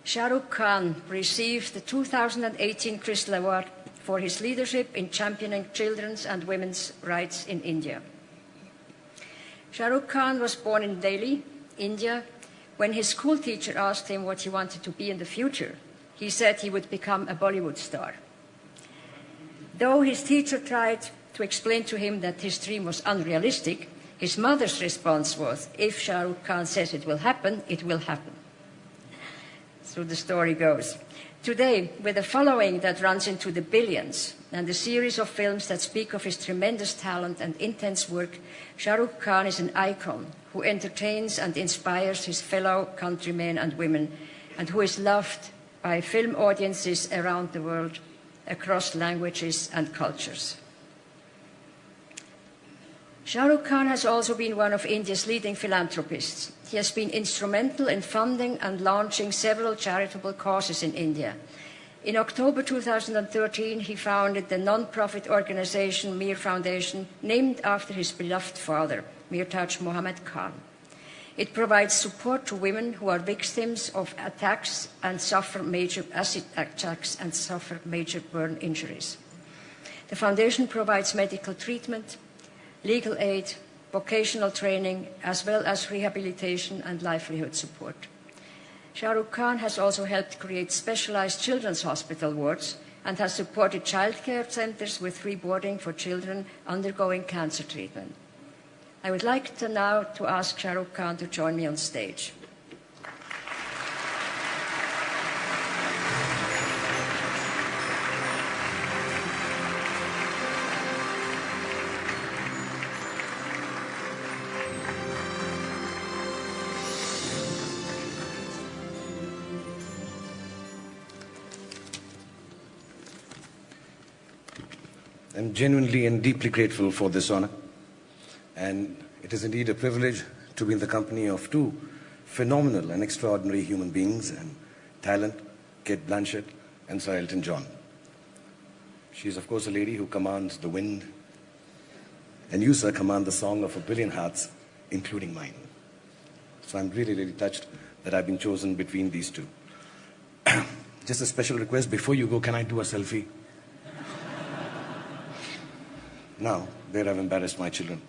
Shahrukh Khan received the 2018 Crystal Award for his leadership in championing children's and women's rights in India. Shahrukh Khan was born in Delhi, India. When his school teacher asked him what he wanted to be in the future, he said he would become a Bollywood star. Though his teacher tried to explain to him that his dream was unrealistic, his mother's response was, "If Shahrukh Khan says it will happen, it will happen." So the story goes. Today, with a following that runs into the billions and a series of films that speak of his tremendous talent and intense work, Shahrukh Khan is an icon who entertains and inspires his fellow countrymen and women, and who is loved by film audiences around the world, across languages and cultures. Shahrukh Khan has also been one of India's leading philanthropists. He has been instrumental in funding and launching several charitable causes in India. In October 2013, he founded the non-profit organization Mir Foundation, named after his beloved father, Mirtaj Mohammed Khan. It provides support to women who are victims of attacks and suffer major acid attacks and suffer major burn injuries. The foundation provides medical treatment, legal aid, vocational training, as well as rehabilitation and livelihood support. Shahrukh Khan has also helped create specialized children's hospital wards and has supported childcare centers with free boarding for children undergoing cancer treatment. I would like to now ask Shahrukh Khan to join me on stage. I'm genuinely and deeply grateful for this honor, and it is indeed a privilege to be in the company of two phenomenal and extraordinary human beings and talent, Kate Blanchett and Sir Elton John. She is, of course, a lady who commands the wind, and you, sir, command the song of a billion hearts, including mine. So I'm really, really touched that I've been chosen between these two. Just a special request, before you go, can I do a selfie? Now, there I've embarrassed my children.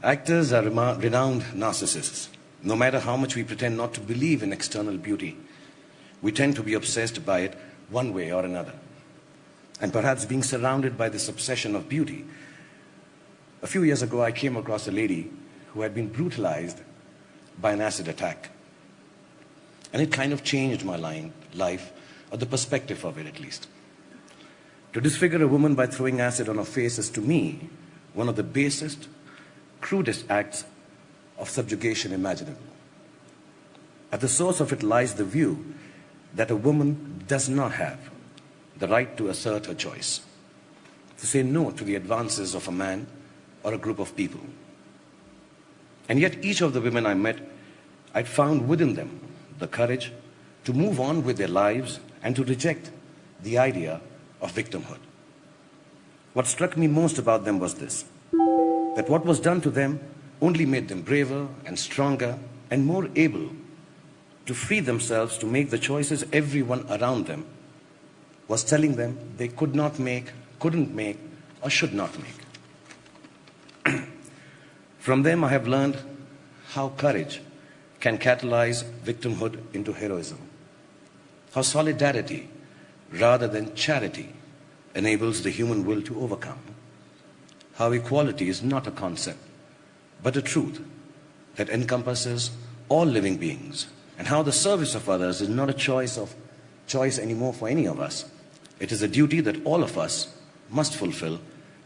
Actors are renowned narcissists. No matter how much we pretend not to believe in external beauty, we tend to be obsessed by it one way or another. And perhaps being surrounded by this obsession of beauty, a few years ago I came across a lady who had been brutalized by an acid attack. And it kind of changed my life, or the perspective of it at least. To disfigure a woman by throwing acid on her face is, to me, one of the basest, crudest acts of subjugation imaginable. At the source of it lies the view that a woman does not have the right to assert her choice, to say no to the advances of a man or a group of people. And yet each of the women I met, I'd found within them the courage to move on with their lives and to reject the idea of victimhood. What struck me most about them was this, that what was done to them only made them braver and stronger and more able to free themselves to make the choices everyone around them was telling them they could not make, couldn't make, or should not make. From them I have learned how courage can catalyze victimhood into heroism, how solidarity rather than charity enables the human will to overcome, how equality is not a concept but a truth that encompasses all living beings, and how the service of others is not a choice anymore for any of us. It is a duty that all of us must fulfill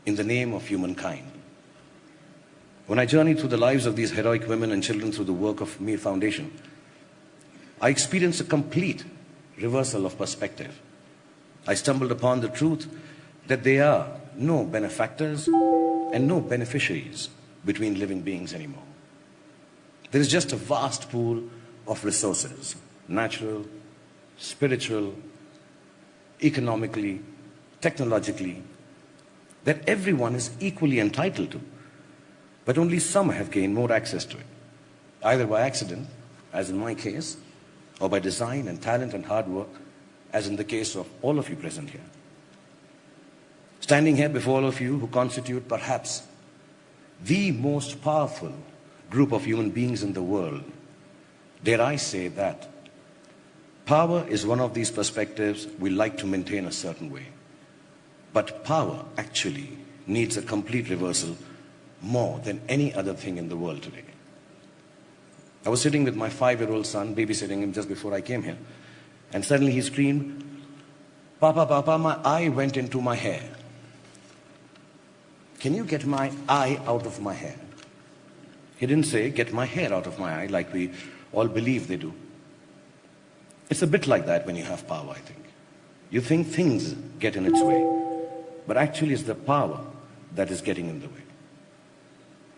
in the name of humankind. When I journeyed through the lives of these heroic women and children through the work of Mir Foundation, I experienced a complete reversal of perspective. I stumbled upon the truth that there are no benefactors and no beneficiaries between living beings anymore. There is just a vast pool of resources, natural, spiritual, economically, technologically, that everyone is equally entitled to, but only some have gained more access to it, either by accident, as in my case, or by design and talent and hard work, as in the case of all of you present here. Standing here before all of you who constitute perhaps the most powerful group of human beings in the world, dare I say that power is one of these perspectives we like to maintain a certain way. But power actually needs a complete reversal more than any other thing in the world today. I was sitting with my 5-year-old son, babysitting him just before I came here, and suddenly he screamed, "Papa, Papa, my eye went into my hair. Can you get my eye out of my hair?" He didn't say, "Get my hair out of my eye," like we all believe they do. It's a bit like that when you have power, I think. You think things get in its way, but actually it's the power that is getting in the way.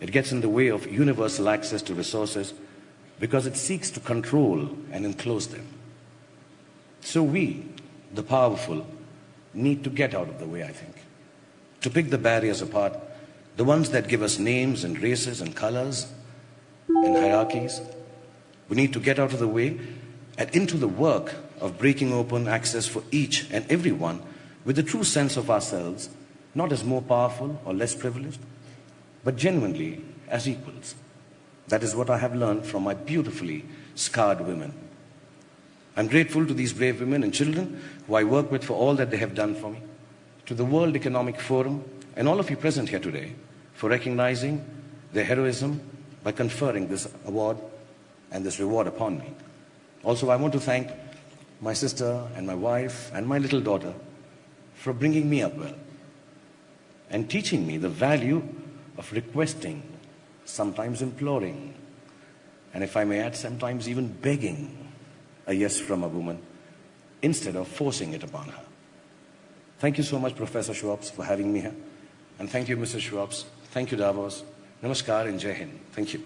It gets in the way of universal access to resources because it seeks to control and enclose them. So we, the powerful, need to get out of the way, I think. To pick the barriers apart, the ones that give us names and races and colors and hierarchies. We need to get out of the way and into the work of breaking open access for each and everyone with a true sense of ourselves, not as more powerful or less privileged, but genuinely as equals. That is what I have learned from my beautifully scarred women. I'm grateful to these brave women and children who I work with for all that they have done for me, to the World Economic Forum and all of you present here today for recognizing their heroism by conferring this award and this reward upon me. Also, I want to thank my sister and my wife and my little daughter for bringing me up well and teaching me the value of requesting, sometimes imploring, and if I may add, sometimes even begging a yes from a woman instead of forcing it upon her. Thank you so much, Professor Schwabs, for having me here. And thank you, Mr. Schwabs. Thank you, Davos. Namaskar and Jai Hind. Thank you.